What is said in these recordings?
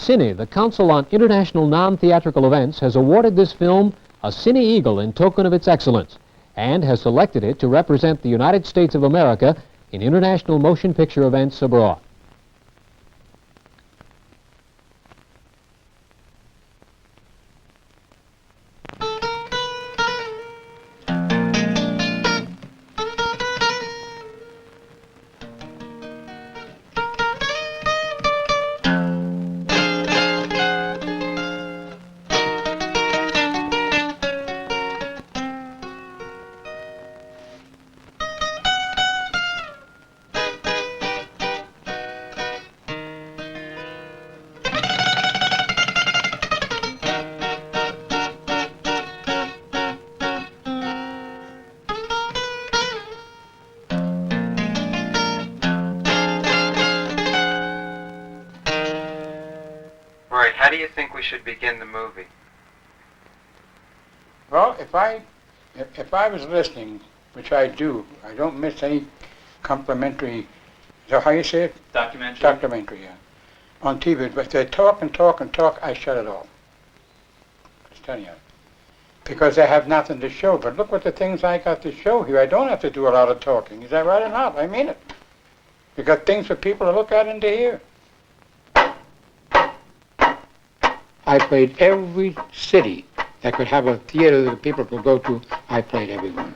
Cine, the Council on International Non-Theatrical Events, has awarded this film a Cine Eagle in token of its excellence and has selected it to represent the United States of America in international motion picture events abroad. How do you think we should begin the movie? Well, if I was listening, which I do, I don't miss any complimentary, is that how you say it? Documentary? Documentary, yeah. On TV, but if they talk and talk and talk, I shut it off. Just telling you. Because they have nothing to show. But look what the things I got to show here. I don't have to do a lot of talking. Is that right or not? I mean it. You got things for people to look at and to hear. I played every city that could have a theater that people could go to. I played every one.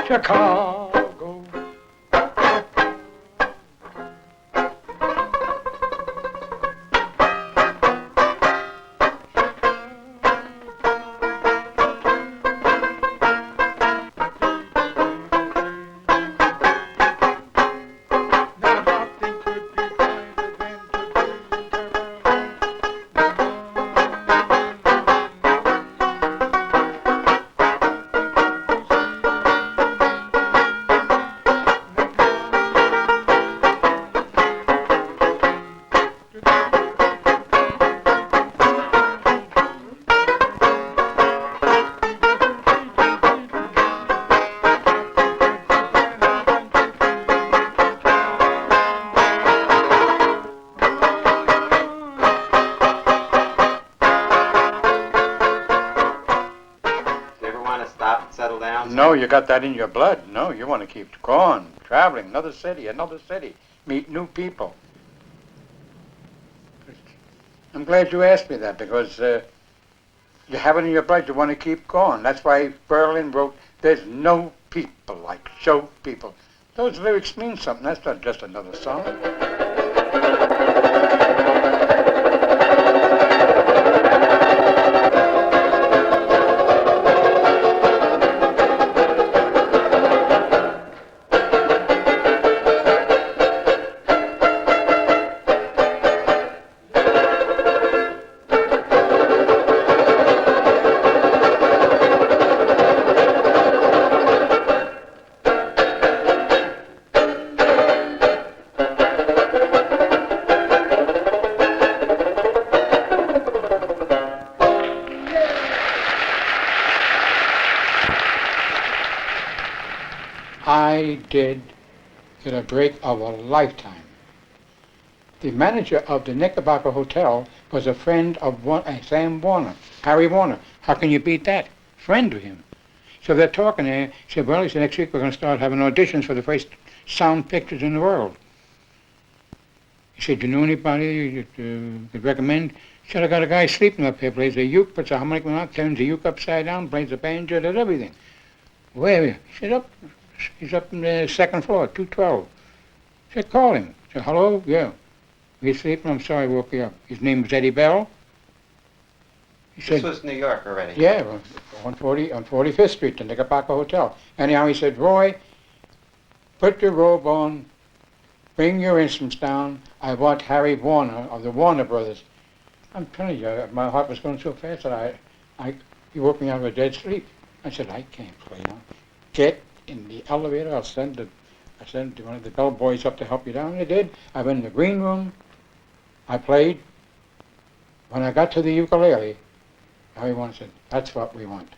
Chicago. No, you got that in your blood. No, you want to keep going, traveling, another city, meet new people. I'm glad you asked me that because you have it in your blood. You want to keep going. That's why Berlin wrote, "There's no people like show people." Those lyrics mean something. That's not just another song. I did get a break of a lifetime. The manager of the Knickerbocker Hotel was a friend of Sam Warner, Harry Warner. How can you beat that? Friend of him. So they're talking there. He said, well, he said, next week we're going to start having auditions for the first sound pictures in the world. He said, do you know anybody you could recommend? He said, I got a guy sleeping up here, plays a uke, puts a harmonica on, turns the uke upside down, plays the banjo, does everything. Where? He said, he's up in the second floor, 212. I said, call him. I said, hello? Yeah. He's sleeping? I'm sorry I woke you up. His name was Eddie Bell. He said, this was New York already. Yeah, on 45th Street, the Knickerbocker Hotel. Anyhow, he said, Roy, put your robe on, bring your instruments down. I want Harry Warner of the Warner Brothers. I'm telling you, my heart was going so fast that he woke me out of a dead sleep. I said, I can't play now. Get in the elevator. I'll send the I sent one of the bellboys up to help you down. They did. I went in the green room. I played. When I got to the ukulele, everyone said, "That's what we want."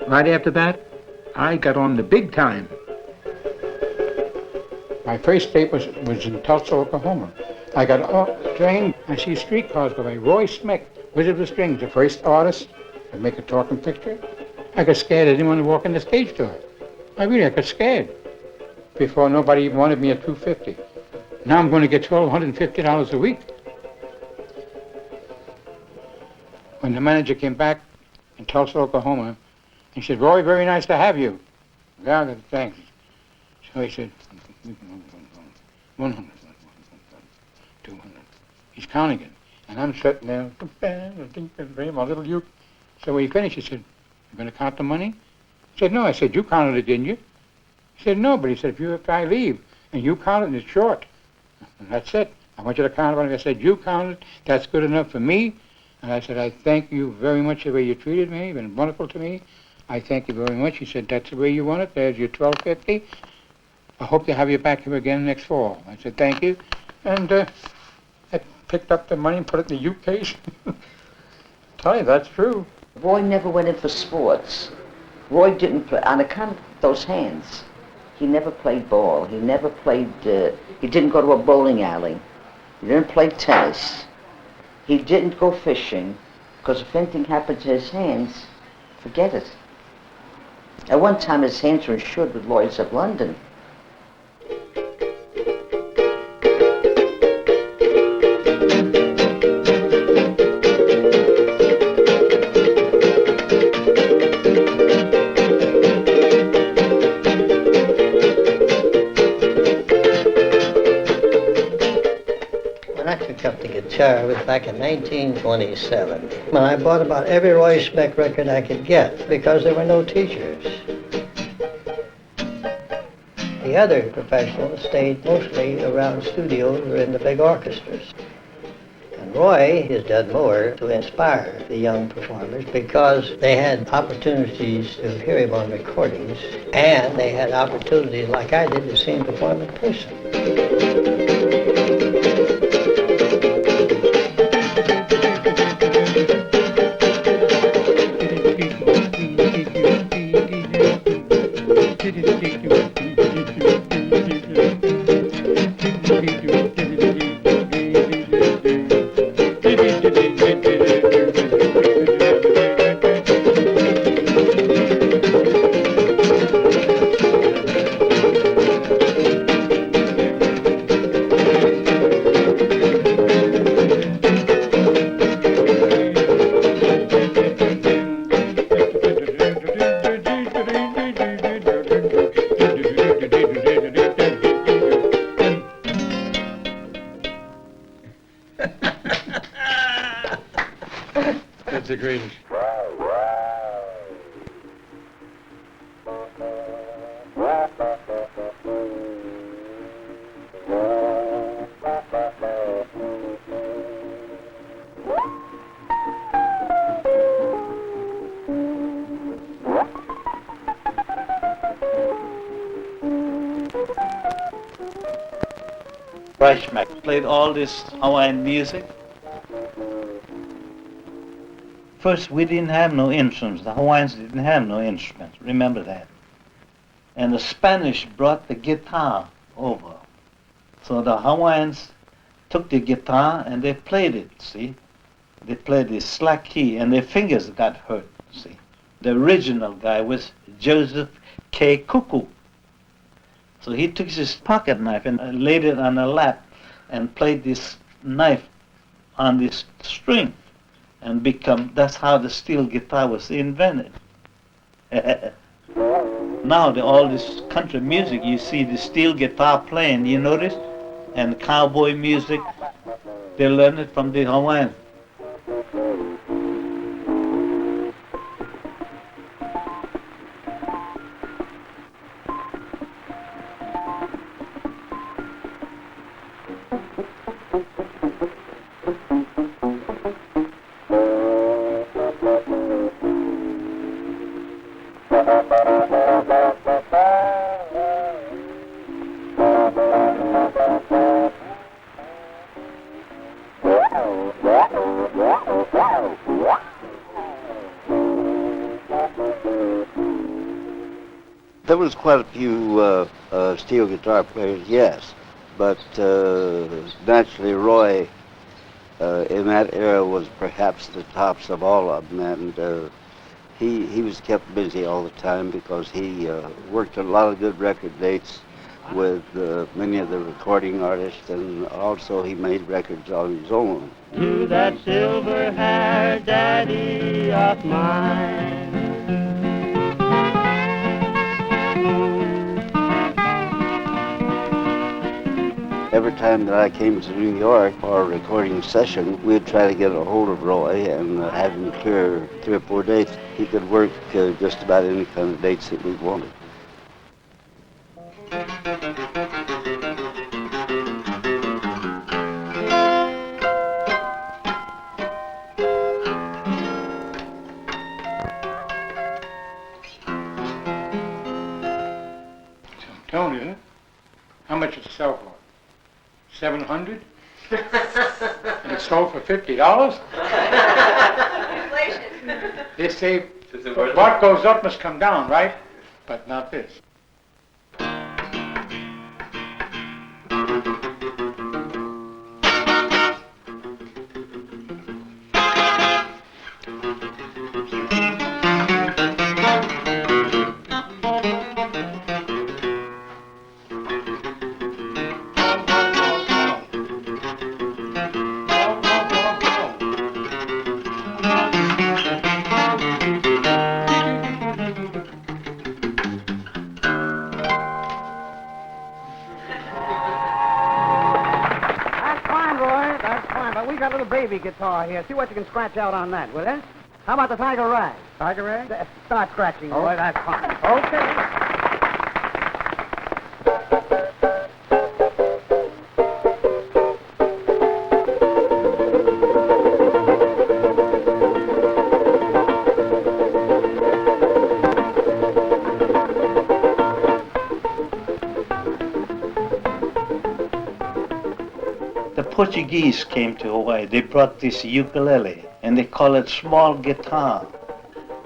Right after that, I got on the big time. My first date was in Tulsa, Oklahoma. I got off the train, I see streetcars go by. Roy Smeck, Wizard of the Strings, the first artist to make a talking picture. I got scared. I didn't want to walk in the stage door. I got scared. Before, nobody even wanted me at $250. Now I'm going to get $1,250 a week. When the manager came back in Tulsa, Oklahoma, he said, "Roy, very nice to have you." Yeah, thanks. So he said, 100, 200. He's counting it. And I'm sitting there, my little uke. So when he finished, he said, "You going to count the money?" I said, "No." I said, "You counted it, didn't you?" He said, "No," but he said, if I leave and you count it and it's short, and that's it. I want you to count it. I said, "You counted, that's good enough for me." And I said, "I thank you very much the way you treated me. You've been wonderful to me. I thank you very much." He said, "That's the way you want it. There's your $1,250. I hope to have you back here again next fall." I said, "Thank you." And I picked up the money and put it in the uke case. Tell you, that's true. Roy never went in for sports. Roy didn't play, on account of those hands. He never played ball. He never played, he didn't go to a bowling alley. He didn't play tennis. He didn't go fishing, because if anything happened to his hands, forget it. At one time, his hands were insured with Lloyd's of London. When I took up the guitar, it was back in 1927. And I bought about every Roy Smeck record I could get because there were no teachers. The other professionals stayed mostly around studios or in the big orchestras. And Roy has done more to inspire the young performers because they had opportunities to hear him on recordings, and they had opportunities like I did to see him perform in person. That's the greatest. Friedman played all this Hawaiian music. First, we didn't have no instruments. The Hawaiians didn't have no instruments. Remember that. And the Spanish brought the guitar over. So the Hawaiians took the guitar and they played it, see? They played the slack key and their fingers got hurt, see? The original guy was Joseph K. Cuckoo. So So he took his pocket knife and laid it on her lap and played this knife on this string, and that's how the steel guitar was invented. Now all this country music, you see the steel guitar playing, you notice? And cowboy music, they learn it from the Hawaiians. There was quite a few steel guitar players, yes, but naturally Roy in that era was perhaps the tops of all of them, and he was kept busy all the time because he worked a lot of good record dates with many of the recording artists, and also he made records on his own. To that silver-haired daddy of mine. Every time that I came to New York for a recording session, we'd try to get a hold of Roy and have him clear 3 or 4 dates. He could work just about any kind of dates that we wanted. Tony, huh? How much does it sell for? 700? And it sold for $50? They say what goes up must come down, right? But not this. Guitar here. See what you can scratch out on that, will you? How about the Tiger Rag? Tiger Rag? Start scratching, boy. That's fine. Okay. Portuguese came to Hawaii. They brought this ukulele, and they call it small guitar.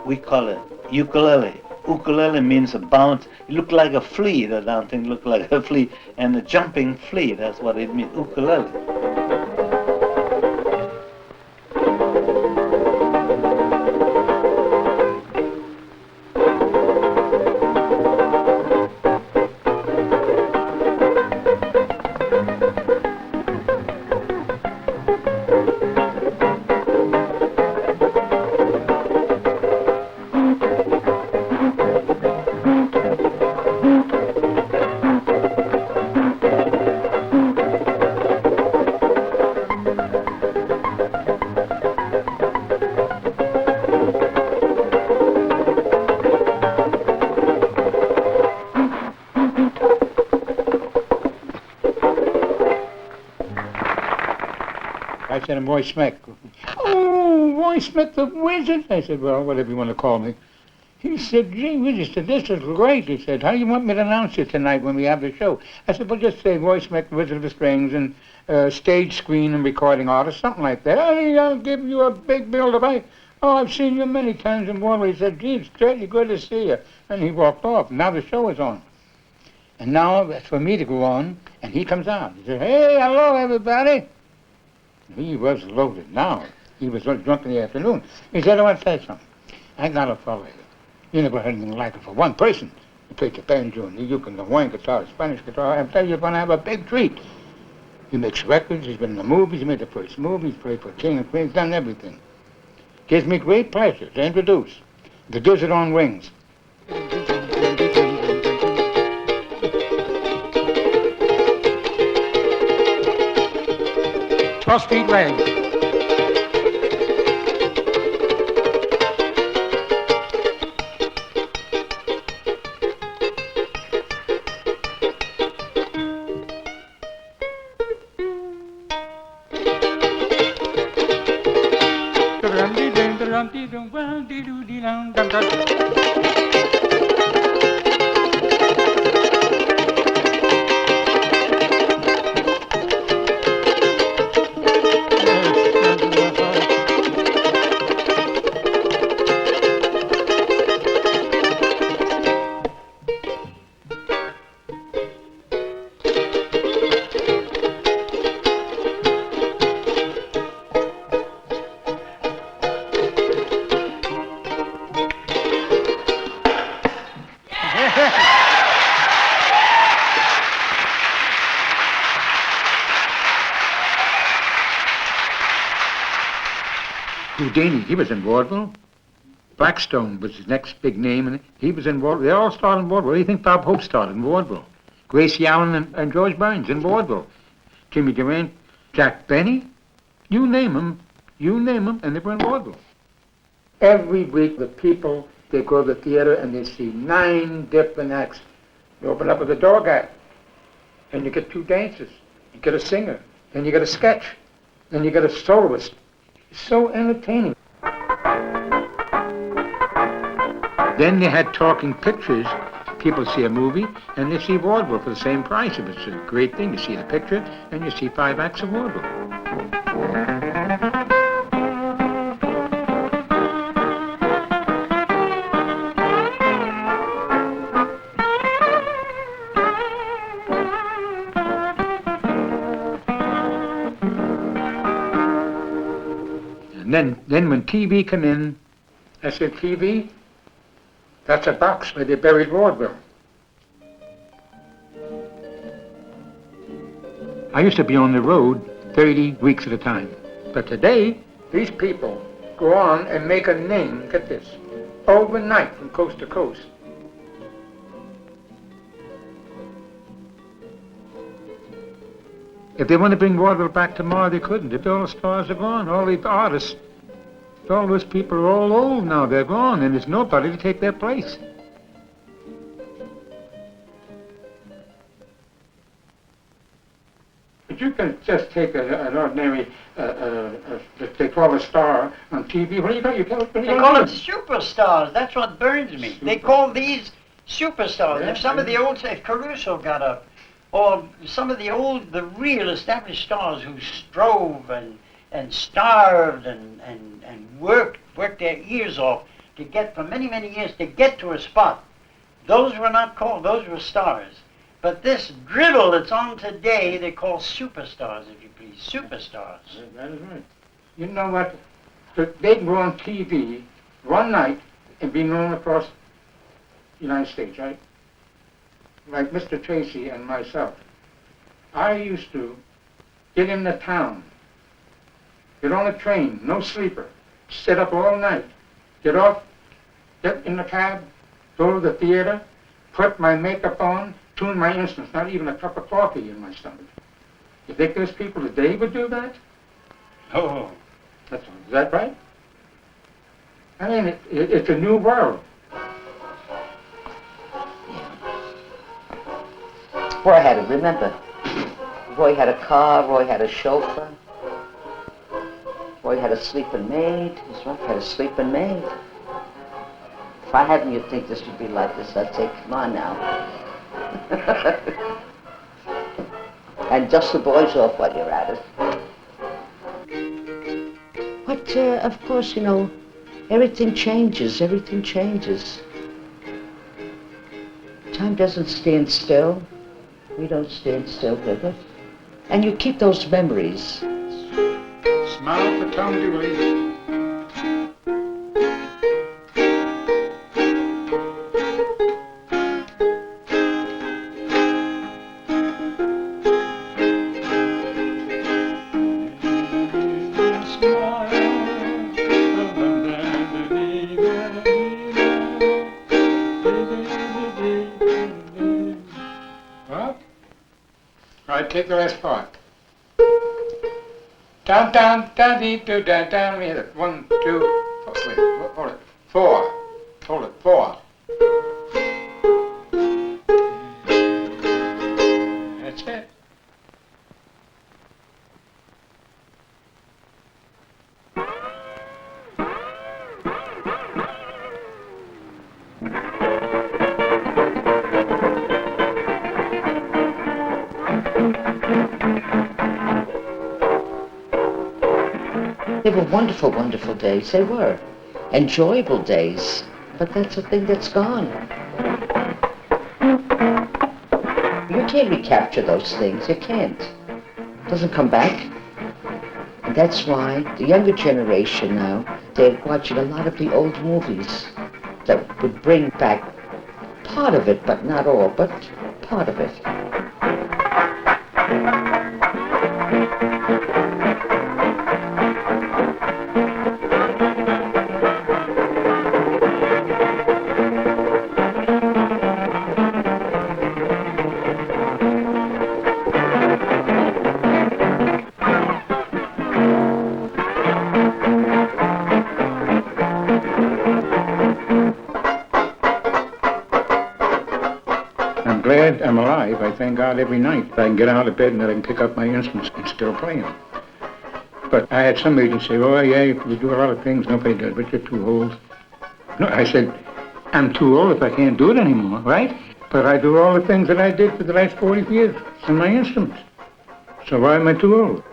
We call it ukulele. Ukulele means a bounce. It looked like a flea. The damn thing looked like a flea, and a jumping flea. That's what it means. Ukulele. I said, I'm Roy Smeck. Oh, Roy Smeck the Wizard? I said, well, whatever you want to call me. He said, gee whiz, he said, this is great. He said, how do you want me to announce it tonight when we have the show? I said, well, just say Roy Smeck, Wizard of the Strings, and stage, screen, and recording artist, something like that. Hey, I'll give you a big build-up. I've seen you many times in Broadway. He said, gee, it's certainly good to see you. And he walked off. Now the show is on. And now it's for me to go on, and he comes out. He said, hey, hello, everybody. He was loaded now. He was drunk in the afternoon. He said, I want to say something. I got a fellow here. You never heard anything like it for one person. You play the banjo and the uke and the Hawaiian guitar, Spanish guitar. I'm telling you, you're going to have a big treat. He makes records, he's been in the movies, he made the first movie, he's played for King and Queen, he's done everything. Gives me great pleasure to introduce the Desert on Wings. 12-Street Rag. Houdini, he was in vaudeville. Blackstone was his next big name, and he was in vaudeville. They all started in vaudeville. What do you think Bob Hope started in vaudeville? Gracie Allen and George Burns in vaudeville. Jimmy Durant, Jack Benny, you name them, and they were in vaudeville. Every week, the people, they go to the theater and they see 9 different acts. You open up with a dog act, and you get 2 dancers. You get a singer, then you get a sketch, then you get a soloist. It's so entertaining. Then they had talking pictures. People see a movie and they see vaudeville for the same price. If it's a great thing, you see the picture and you see 5 acts of vaudeville. And then when TV came in, I said, TV? That's a box where they buried vaudeville. I used to be on the road 30 weeks at a time. But today, these people go on and make a name, get this, overnight from coast to coast. If they want to bring vaudeville back tomorrow, they couldn't. If all the stars are gone, all the artists, all those people are all old now. They're gone, and there's nobody to take their place. But you can just take an ordinary, they call a star on TV. What do you call? They call them superstars. That's what burns me. They call these superstars. Yeah, if some of the old, if Caruso got up, or some of the old, the real established stars who strove and starved and worked their ears off to get, for many, many years, to get to a spot. Those were not called, those were stars. But this drivel that's on today, they call superstars, if you please, superstars. That is right. You know what? They can go on TV one night and be known across the United States, right? Like Mr. Tracy and myself. I used to get into town, get on a train, no sleeper, sit up all night, get off, get in the cab, go to the theater, put my makeup on, tune my instruments, not even a cup of coffee in my stomach. You think there's people today would do that? Oh. Is that right? I mean, it's a new world. Roy had it, remember. Roy had a car, Roy had a chauffeur. Roy had a sleeping maid, his wife had a sleeping maid. If I hadn't, you'd think this would be like this. I'd say, come on now. And dust the boys off while you're at it. But, of course, you know, everything changes, Time doesn't stand still. We don't stand still with it. And you keep those memories. Smile for Tom Dooley. take the last part. Down, down, down, dee, do, down, down. Let me hit it. 1, 2, wait, hold it. 4. Hold it. 4. That's it. They were wonderful, wonderful days. They were. Enjoyable days. But that's a thing that's gone. You can't recapture those things. You can't. It doesn't come back. And that's why the younger generation now, they're watching a lot of the old movies that would bring back part of it, but not all, but part of it. I'm alive. I thank God every night. I can get out of bed and I can pick up my instruments and still play them. But I had some agents say, oh yeah, you do a lot of things, nobody does, but you're too old. No, I said, I'm too old if I can't do it anymore, right? But I do all the things that I did for the last 40 years on my instruments. So why am I too old?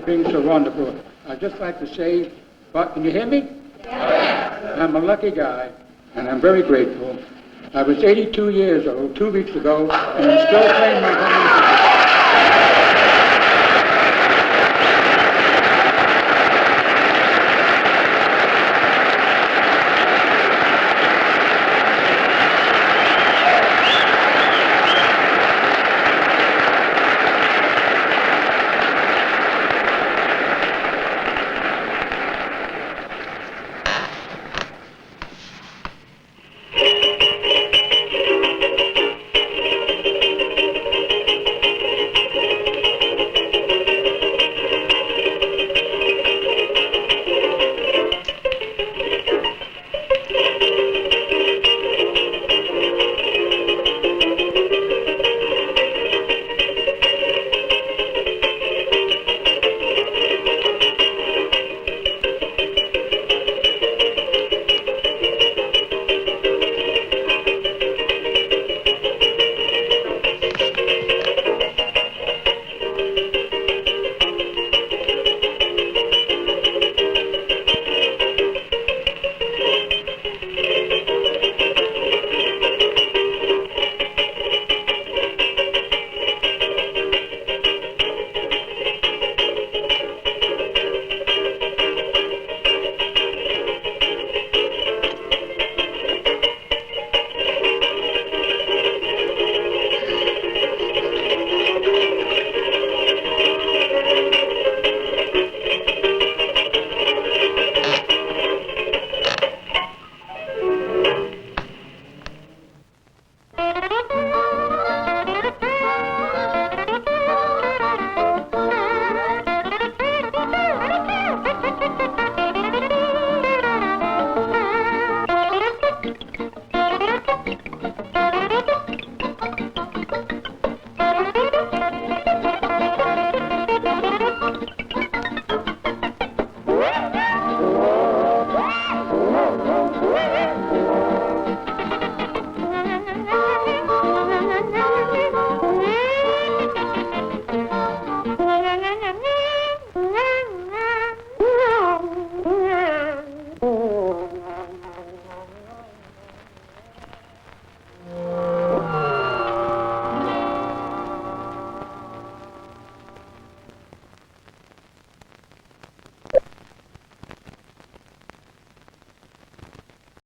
Being so wonderful. I'd just like to say, what, can you hear me? Yes. I'm a lucky guy, and I'm very grateful. I was 82 years old 2 weeks ago, and I'm still playing my home music.